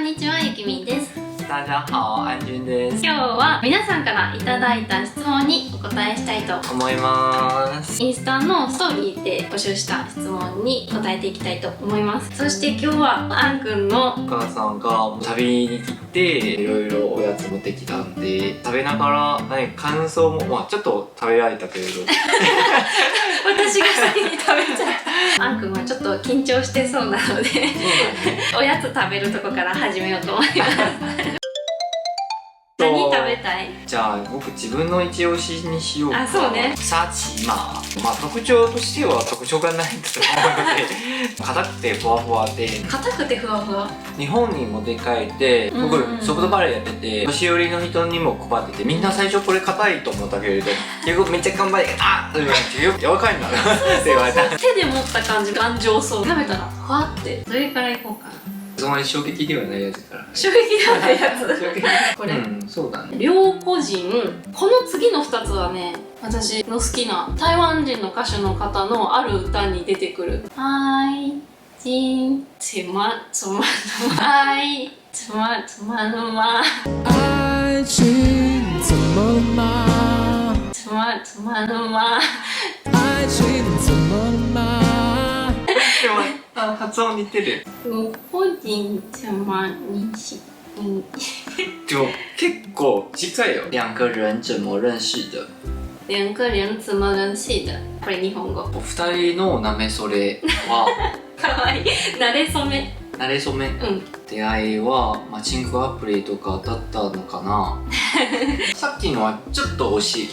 にちは、ゆきみんです。大家好、安君です。今日は皆さんからいただいた質問にお答えしたいと思います。インスタのストーリーで募集した質問に答えていきたいと思います。そして今日はあんくんのお母さんが旅に来ていろいろおやつ持ってきたんで、食べながら感想も、ちょっと食べられたけれど私が先に食べちゃったあんくんはちょっと緊張してそうなのでおやつ食べるとこから始めようと思います何食べたい？じゃあ僕自分の一押しにしようか。あ、そうね。サチマ特徴としては特徴がないんだと思うので硬くてふわふわで、硬くてふわふわ。日本に持って帰って僕ソフトバレーやってて年寄りの人にも配ってて、みんな最初これ硬いと思ったけれど結構めっちゃ頑張って「あっ!」って言われて「柔らかいんだな」って言われた。手で持った感じ頑丈そう。食べたらふわってどれからいこうかな。そんなに衝撃ではないやつから。衝撃ではないやつこれ、そうだね。両個人。この次の2つはね、私の好きな台湾人の歌手の方のある歌に出てくる「愛情怎么怎么怎么愛怎么怎么怎么愛情怎么了吗？怎么怎么怎么愛情怎么了吗？でも発音似てる。両個人怎么認識でも結構近いよ。两个人怎么認識的。两个人怎么認識的。これ日本語。お二人のなめそれはかわいい。慣れ初め。慣れ初め、出会いはマッチングアプリとかだったのかなさっきのはちょっと惜しい。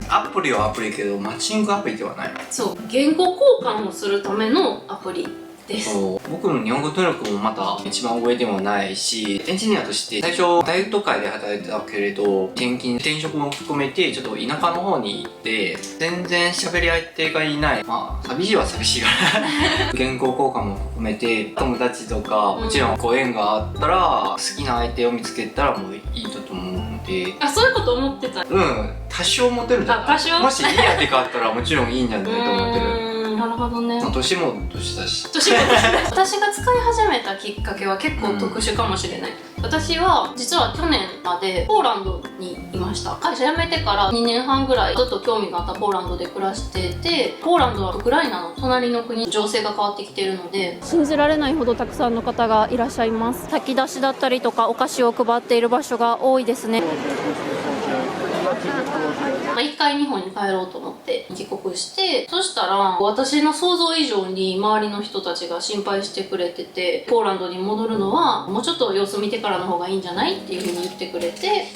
アプリはアプリけどマッチングアプリではない。そう、言語交換をするためのアプリです。僕の日本語能力もまた一番上でもないし、エンジニアとして最初大都会で働いてたけれど転職も含めてちょっと田舎の方に行って全然喋り相手がいない。寂しいは寂しいから言語交換も含めて友達とかもちろんご縁があったら好きな相手を見つけたらもういいと思うので。あ、そういうこと思ってた。多少モテるんじゃない。多少もしいい相手があったらもちろんいいんじゃないと思ってる。なるほどね。年も年だし。私が使い始めたきっかけは結構特殊かもしれない。私は実は去年までポーランドにいました。会社辞めてから2年半ぐらいずっと興味があったポーランドで暮らしてて、ポーランドはウクライナの隣の国、情勢が変わってきているので信じられないほどたくさんの方がいらっしゃいます。炊き出しだったりとかお菓子を配っている場所が多いですね。一回日本に帰ろうと思って帰国して、そしたら私の想像以上に周りの人たちが心配してくれてて、ポーランドに戻るのはもうちょっと様子見てからの方がいいんじゃないっていう風に言ってくれて、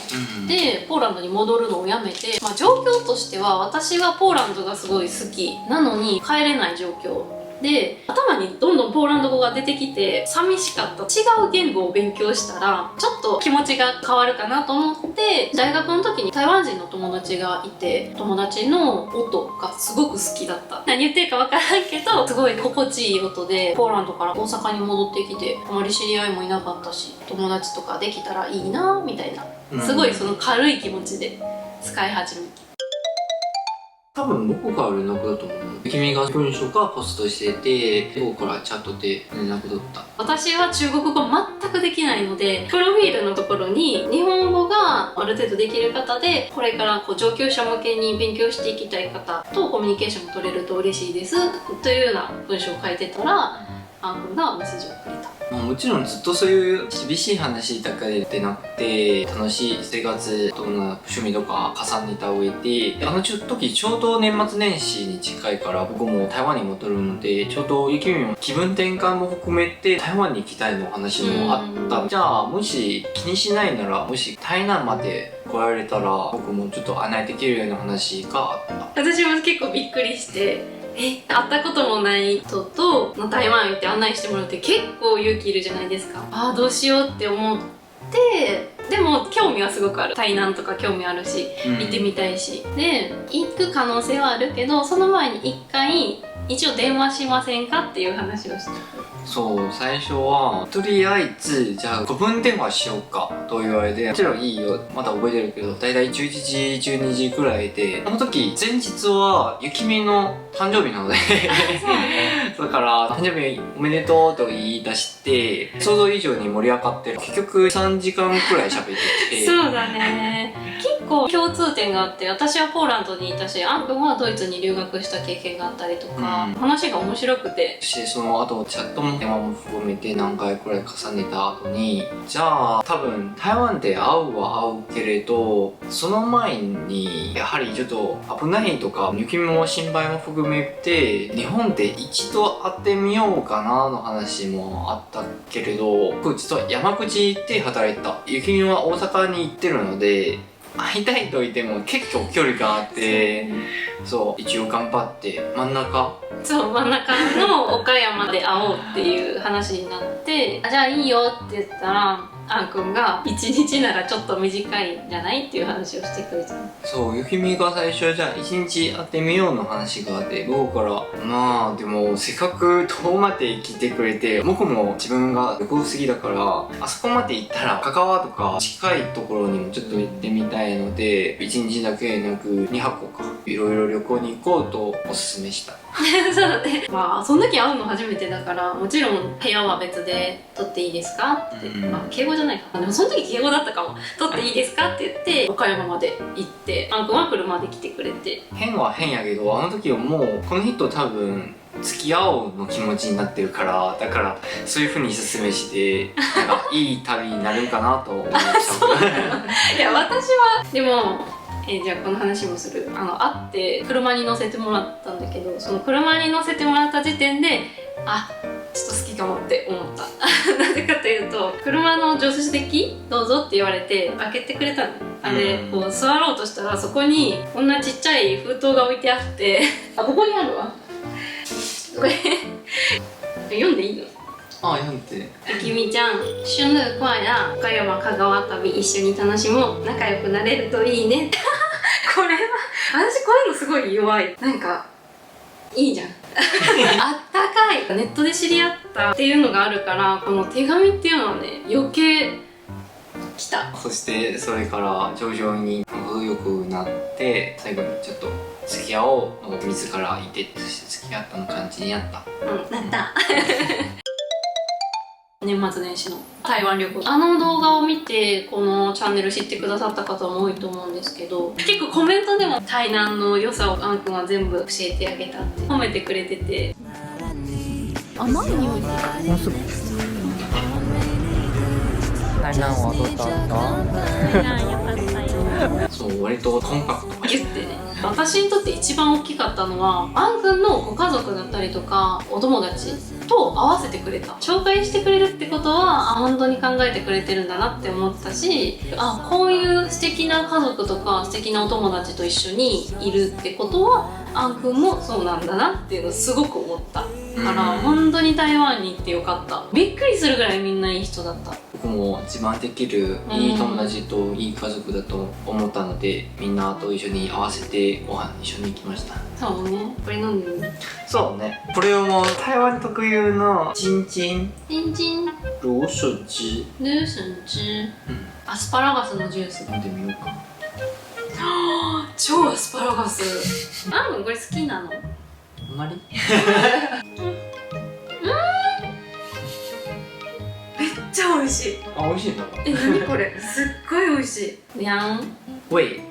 でポーランドに戻るのをやめて、状況としては私はポーランドがすごい好きなのに帰れない状況で、頭にどんどんポーランド語が出てきて寂しかった。違う言語を勉強したらちょっと気持ちが変わるかなと思って、大学の時に台湾人の友達がいて、友達の音がすごく好きだった。何言ってるか分からんけどすごい心地いい音で、ポーランドから大阪に戻ってきてあまり知り合いもいなかったし、友達とかできたらいいなみたいな、すごいその軽い気持ちで使い始めた。多分僕から連絡だと思う。君が文章かポストしてて、僕からチャットで連絡取った。私は中国語全くできないので、プロフィールのところに日本語がある程度できる方で、これから上級者向けに勉強していきたい方とコミュニケーションを取れると嬉しいですというような文章を書いてたら、あんくんがメッセージをくれた。もちろんずっとそういう厳しい話だけでなくて、楽しい生活と趣味とか重ねた上で、時ちょうど年末年始に近いから僕も台湾に戻るので、ちょうどゆきみも気分転換も含めて台湾に行きたいの話もあった。じゃあもし気にしないなら、もし台南まで来られたら僕もちょっと案内できるような話があった。私も結構びっくりして、会ったこともない人と台湾行って案内してもらって結構勇気いるじゃないですか。どうしようって思って、でも興味はすごくある。台南とか興味あるし、行ってみたいし、で行く可能性はあるけど、その前に一回一応電話しませんかっていう話をして。そう、最初はとりあえずじゃあ5分電話しようかと言われて、もちろんいいよ、まだ覚えてるけどだいたい11時12時くらいで、その時前日はゆきみの誕生日なのでだから誕生日おめでとうと言い出して想像以上に盛り上がって結局3時間くらい喋っててそうだね。結構共通点があって、私はポーランドにいたし、アン君はドイツに留学した経験があったりとか、話が面白くて、そしてその後チャットも電話も含めて何回くらい重ねた後に、じゃあ多分台湾で会うは会うけれど、その前にやはりちょっと危ないとか雪も心配も含めて日本で一度会ってみようかなの話もあったけれど、僕実は山口で働いてた。雪見は大阪に行ってるので会いたいと言っても結構距離があって、そう一応頑張って真ん中の岡山で会おうっていう話になって、じゃあいいよって言ったらアン君が1日ならちょっと短いんじゃないっていう話をしてくれた。そうゆきみが最初じゃあ1日会ってみようの話があって、僕からまあでもせっかく遠まで来てくれて、僕も自分が旅行好きだからあそこまで行ったら香川とか近いところにもちょっと行ってみたいので、1日だけなく2泊かいろいろ旅行に行こうとおすすめした。そうね。まあその時会うの初めてだからもちろん部屋は別で取っていいですかって、まあ敬語じゃないか、でもその時敬語だったかも。取っていいですかって言って岡山まで行って、アン君は車で来てくれて。変は変やけど、あの時はもうこの人多分付き合おうの気持ちになってるから、だからそういう風に勧めしてなんかいい旅になるかなと思いましたいや私はでもじゃあこの話もする。会って車に乗せてもらったんだけど、その車に乗せてもらった時点であ、ちょっと好きかもって思ったなぜかというと、車の助手席どうぞって言われて開けてくれたの。あれこう座ろうとしたらそこにこんなちっちゃい封筒が置いてあってあ、ここにあるわこれ読んでいいの？あ、読んで。ゆきみちゃん、春日快や岡山香川旅一緒に楽しもう。仲良くなれるといいねこれは私こういうのすごい弱い。なんかいいじゃんあったかい。ネットで知り合ったっていうのがあるから、この手紙っていうのはね余計来た。そしてそれから徐々に程よくなって、最後にちょっと付き合おうの自らいて、そして付き合ったの感じになった。なった年末年始の台湾旅行、あの動画を見てこのチャンネル知ってくださった方も多いと思うんですけど、結構コメントでも台南の良さをアン君は全部教えてあげたって褒めてくれてて、甘い匂いする。もうすぐ台南はどうだった？台南よかったよ。そう割とコンパクトギュッてね。私にとって一番大きかったのは、アン君のご家族だったりとかお友達と合わせてくれた。紹介してくれるってことは本当に考えてくれてるんだなって思ったし、こういう素敵な家族とか素敵なお友達と一緒にいるってことはアン君もそうなんだなっていうのをすごく思ったから本当に台湾に行ってよかった。びっくりするぐらいみんないい人だった。僕も自慢できるいい友達といい家族だと思ったので、みんなと一緒に合わせてご飯一緒に行きました。そうね。これ飲んでるね。そうね。これはもう台湾特有のチンチン芦笋汁。アスパラガスのジュース飲んでみようか。超アスパラガス。これ好きなの？あんまり？めっちゃ美味しい。美味しいの？何これ？すっごい美味しい。两味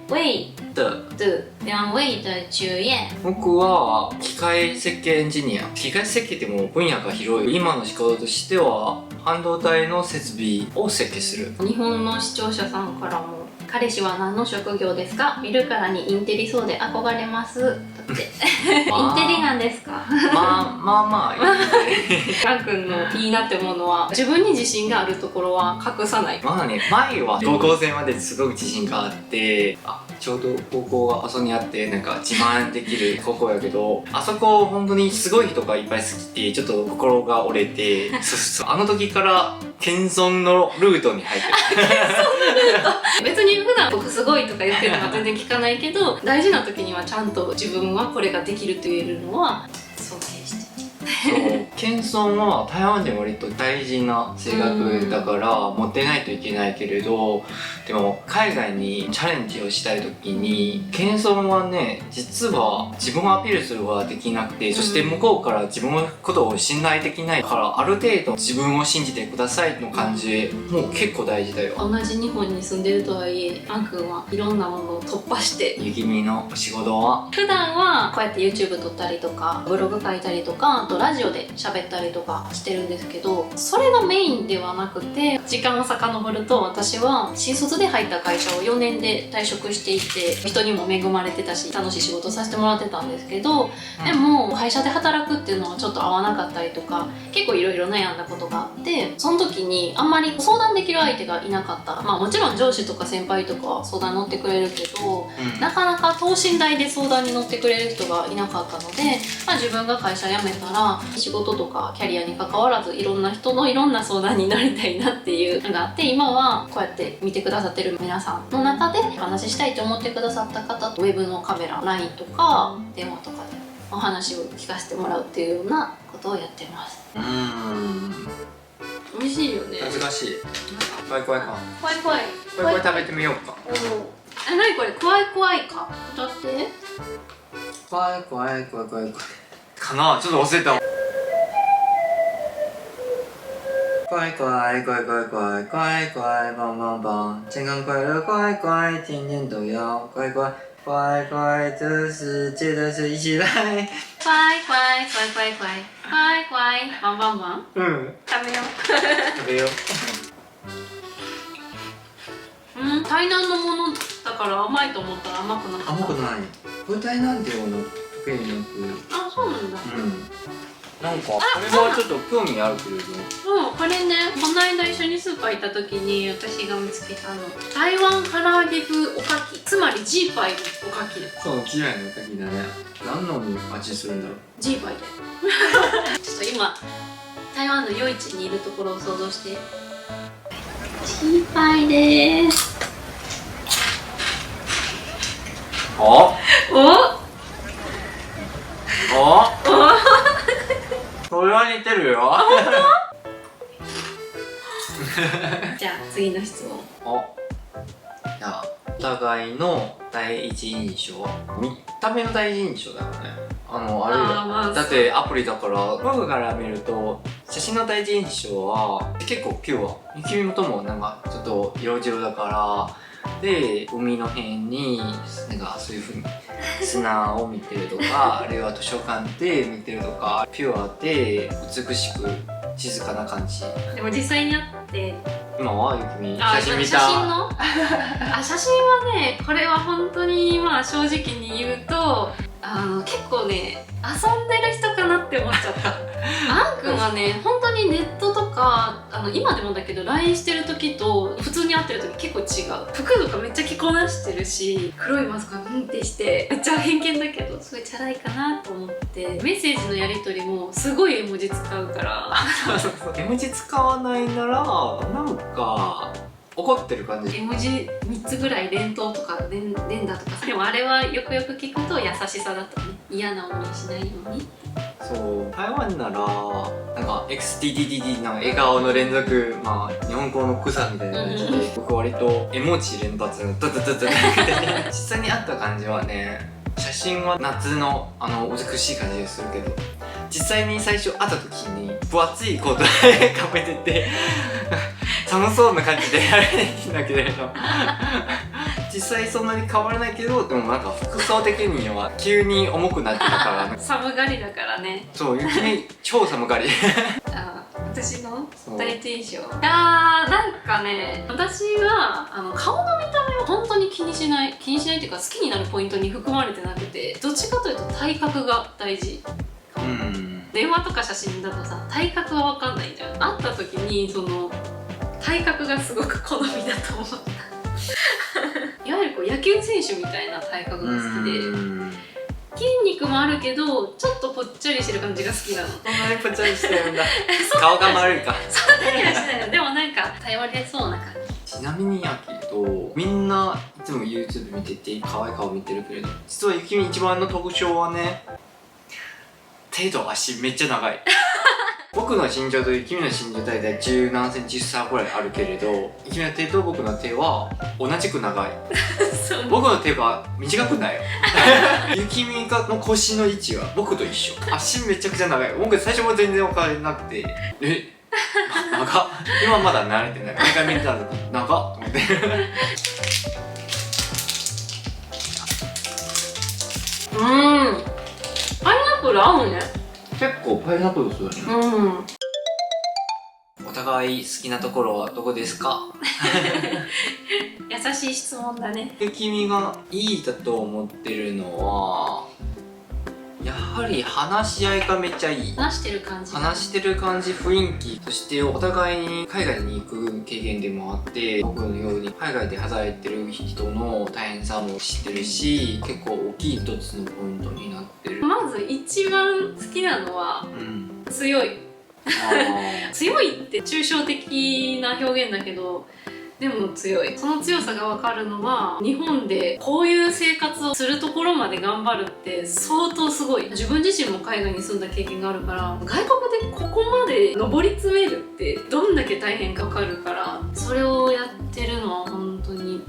的两味的酒宴。僕は機械設計エンジニア。機械設計ってもう分野が広い。今の仕事としては半導体の設備を設計する。日本の視聴者さんからも、彼氏は何の職業ですか？見るからにインテリそうで憧れますだってインテリなんですか？まあいいね。ラン君のいいなって思うのは、自分に自信があるところは隠さない。まあね、前は高校生まですごく自信があって、ちょうど高校があそこにあってなんか自慢できる高校やけど、あそこ本当にすごい人がいっぱい好きでちょっと心が折れてそうあの時から謙遜のルートに入ってる別に普段僕すごいとか言ってるのは全然聞かないけど、大事な時にはちゃんと自分はこれができると言えるのは尊敬してそう謙遜は台湾で割と大事な性格だから持ってないといけないけれど、でも海外にチャレンジをしたい時に謙遜はね、実は自分をアピールすることができなくて、そして向こうから自分のことを信頼できないから、ある程度自分を信じてくださいの感じもう結構大事だよ。同じ日本に住んでるとはいえ、あんくんはいろんなものを突破して、ゆきみのお仕事は普段はこうやって YouTube 撮ったりとかブログ書いたりとか、あとラジオで喋ったりとかしてるんですけど、それがメインではなくて、時間を遡ると私は新卒で入った会社を4年で退職していて、人にも恵まれてたし楽しい仕事させてもらってたんですけど、でも会社で働くっていうのはちょっと合わなかったりとか、結構いろいろ悩んだことがあって、その時にあんまり相談できる相手がいなかった。まあもちろん上司とか先輩とかは相談に乗ってくれるけど、なかなか等身大で相談に乗ってくれる人がいなかったので、まあ、自分が会社辞めたら仕事とかキャリアに関わらずいろんな人のいろんな相談になりたいなっていうのがあって、今はこうやって見てくださってる皆さんの中で話したいと思ってくださった方とウェブのカメラ LINE とか電話とかでお話を聞かせてもらうっていうようなことをやってます。美味しいよね。難しい。怖い怖いか。怖い怖い怖い怖い食べてみようか。え、なにこれ、怖い怖いか歌って。怖い怖い怖い怖い怖いかな、ちょっと忘れた。乖乖乖乖乖乖乖棒棒棒，健康快乐乖乖，天天都要乖乖乖乖，这世界的事一起来。乖乖乖乖乖乖乖，棒棒棒。うん。食べよう。食べよう。台南のものだから甘いと思ったら甘くなかった。甘くない。これ台南では特になく。あ、そうなんだ。なんかこれはちょっと興味あるけれど。これね、この間一緒にスーパー行った時に私が見つけたの。台湾唐揚げ風おかき、つまりジーパイのおかき。そう、綺麗なおかきだね。何の味するんだろう。ジーパイで。ちょっと今台湾の夜市にいるところを想像して。ジーパイです。おそれは似てるよ。じゃあ次の質問。じゃあお互いの第一印象、見た目の第一印象だよね。あれだってアプリだから、僕から見ると写真の第一印象は結構ピュア。君もともなんかちょっと色白だからで、海の辺になんかそういう風に砂を見てるとかあるいは図書館で見てるとか、ピュアで美しく静かな感じ。でも実際に会って今はゆきみ写真見た。写真の写真はね、これは本当にまあ正直に言うと結構ね、遊んでる人かなって思っちゃった。あんくんはね、本当にネットとか今でもだけど LINE してる時と普通に会ってる時結構違う。服とかめっちゃ着こなしてるし、黒いマスクってしてめっちゃ偏見だけどすごいチャラいかなと思って、メッセージのやり取りもすごい絵文字使うから。絵文字使わないならなんか怒ってる感じ。絵文字3つぐらい連投とか連打とか。でもあれはよくよく聞くと優しさだとね、嫌な思いしないように。そう、台湾ならなんか XTTTT の笑顔の連続、まあ日本語の草みたいな感じで、僕割と絵文字連発のドドドドって実際にあった感じはね、写真は夏の美しい感じがするけど、実際に最初会った時に分厚いコートかぶってて寒そうな感じでやれないんだけれど実際そんなに変わらないけど、でもなんか服装的には急に重くなってたから寒がりだからね。そう、ゆきみ超寒がり私の第一印象、なんかね、私は顔の見た目を本当に気にしないっていうか、好きになるポイントに含まれてなくて、どっちかというと体格が大事。電話とか写真だとさ、体格は分かんないじゃん。会った時にその体格がすごく好みだと思ったいわゆるこう野球選手みたいな体格が好きで、筋肉もあるけどちょっとぽっちゃりしてる感じが好きなの。そんなにぽっちゃりしてるんだ顔が丸いか。そんなにはしてないの。でもなんか頼れそうな感じ。ちなみにアキとみんないつも YouTube 見てて可愛い顔見てるけれど、実はゆきみ一番の特徴はね、手と足めっちゃ長い僕の身長と君の身長大体10何センチ差ぐらいあるけれど、君の手と僕の手は同じく長いそう僕の手は短くないよゆきみかの腰の位置は僕と一緒。足めちゃくちゃ長い。僕最初も全然分からなくて、長っ。今まだ慣れてない。毎回見たら長っと思ってパイナップル合うね。結構パイナップルするね。うん。お互い好きなところはどこですか？優しい質問だね。君がいいだと思ってるのはやはり話し合いがめっちゃいい。話してる感じ。話してる感じ、雰囲気、そしてお互いに海外に行く経験でもあって、僕のように海外で働いてる人の大変さも知ってるし、結構大きい一つのポイントになってる。まず一番好きなのは強い。強いって抽象的な表現だけど、でも強い。その強さが分かるのは、日本でこういう生活をするところまで頑張るって相当すごい。自分自身も海外に住んだ経験があるから、外国でここまで上り詰めるってどんだけ大変か分かるから、それをやってるのは本当に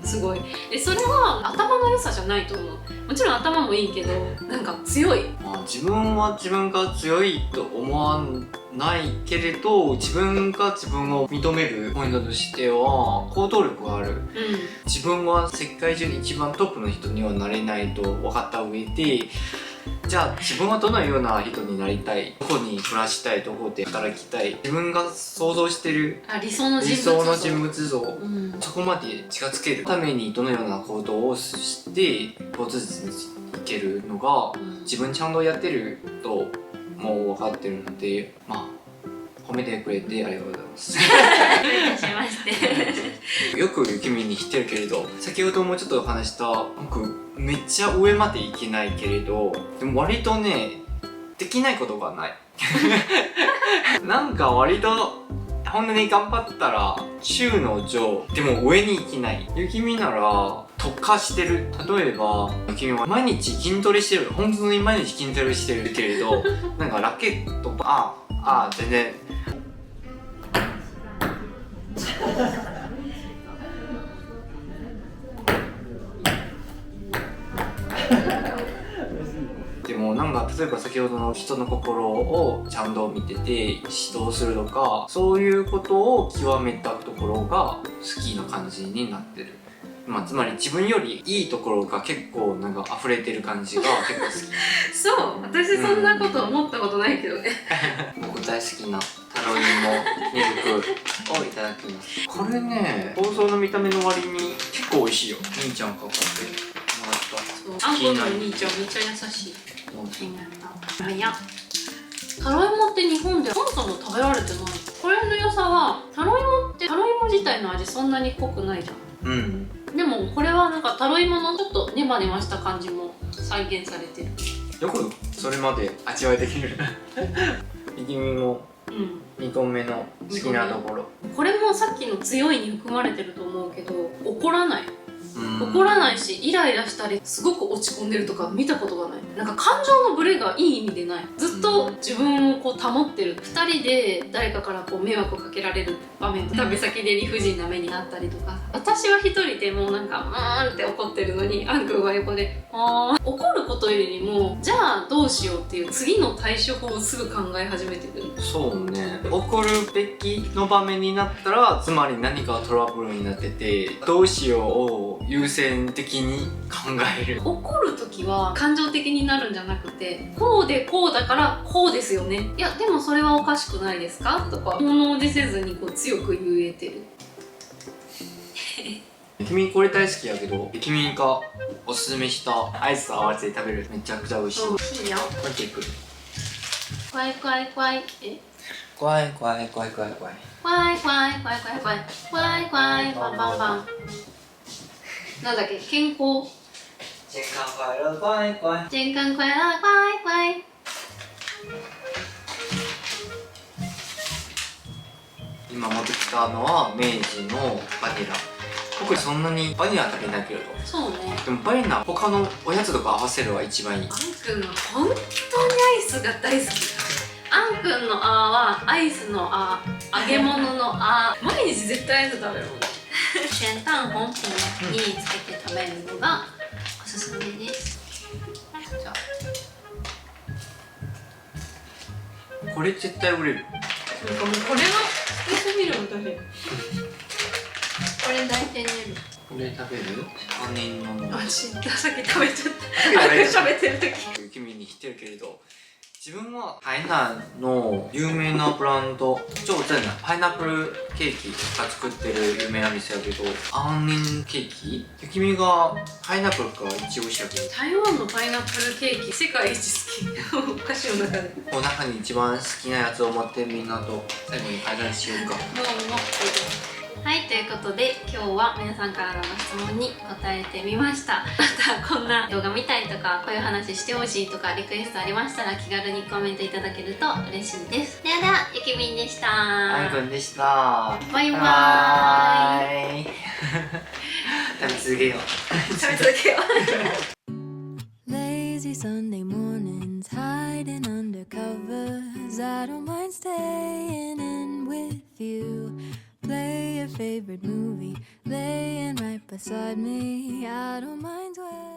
すごい。それは頭の良さじゃないと思う。もちろん頭もいいけど、なんか強い。自分は自分が強いと思わないけれど、自分が自分を認めるポイントとしては行動力がある。自分は世界中で一番トップの人にはなれないと分かった上で、じゃあ自分はどのような人になりたい、どこに暮らしたい、どこで働きたい、自分が想像してる理想の理人物像。想の人物像、そこまで近づけるためにどのような行動をして一歩ずついけるのが、自分ちゃんとやってるともう分かってるので、褒めてくれてありがとうございますどういたしましてよく君に言ってるけれど、先ほどもちょっと話した僕めっちゃ上までいけないけれど、でも割とねできないことがないなんか割と本当に頑張ったら週の上でも上に行きない。君なら特化してる。例えば君は毎日筋トレしてる。本当に毎日筋トレしてるけれどなんかラケット全然でもなんか例えば先ほどの人の心をちゃんと見てて指導するとか、そういうことを極めたところが好きな感じになってる。つまり自分よりいいところが結構なんか溢れてる感じが結構好きそう、私そんなこと思ったことないけどね僕大好きなタロイモミルクをいただきます。これね、包装の見た目の割に結構美味しいよ。兄ちゃんが買ってもらった。あんこのお兄ちゃんめっちゃ優しい。気になった。タロイモって日本でそもそも食べられてない。これの良さは、タロイモ自体の味そんなに濃くないじゃん。でもこれはなんかタロイモのちょっとネバネバした感じも再現されてる。よくそれまで味わいできる君も2個目の好きなところ。これもさっきの強いに含まれてると思うけど、怒らないし、イライラしたりすごく落ち込んでるとか見たことがない。なんか感情のブレがいい意味でない。ずっと自分をこう保ってる。2人で誰かからこう迷惑をかけられる場面と旅先で理不尽な目になったりとか、私は1人でもうなんかって怒ってるのに、アンクが横で怒ることよりもじゃあどうしようっていう次の対処法をすぐ考え始めてくる。そうね、怒るべきの場面になったらつまり何かトラブルになってて、どうしようを優先的に考える。怒る時は感情的になるんじゃなくて、こうでこうだからこうですよね、いやでもそれはおかしくないですかとか物おじせずにこう強く言えてる君これ大好きやけど、君がおすすめしたアイスと合わせて食べるめちゃくちゃ美味しい。いいよ。待ってくる。怖い怖い怖い。怖い怖い怖い怖い怖い怖い怖い怖い怖い怖い怖い怖いパンパンパン。なんだっけ、健康。健康快乐怖い怖い。健康快乐怖い怖い。今持ってきたのは明治のバニラ。僕そんなにバニラ食べないけれど、そうね。でもバニラ他のおやつとか合わせるは一番いい。アン君は本当にアイツが大好き。あんくんのあーはアイスのあー、揚げ物のあー。毎日絶対アイス食べるもん。先端本品につけて食べるのがおすすめです。じゃあこれ絶対売れる。なんかもうこれが好きすぎる私。これ大体寝る。これ食べる？杏仁のあ、知った。さっき食べちゃった。喋ってる時。君に来てるけれど、自分は台南の有名なブランド、超在南パイナップルケーキが作ってる有名な店やけど、杏仁ケーキ？君がパイナップルか一応美味しいやけど、台湾のパイナップルケーキ世界一好き。お菓子の中で。この中に一番好きなやつを持ってみんなと最後に解散しようか。はい、ということで今日は皆さんからの質問に答えてみました。またこんな動画見たいとかこういう話してほしいとかリクエストありましたら気軽にコメントいただけると嬉しいです。ではゆきみんでした。あんくんでした。バイバーイ。食べ続けよう。食べ続けよう。Lazy Sunday mornings hiding under covers. I don't mind staying in with you. Play your favorite movie, laying right beside me. I don't mind where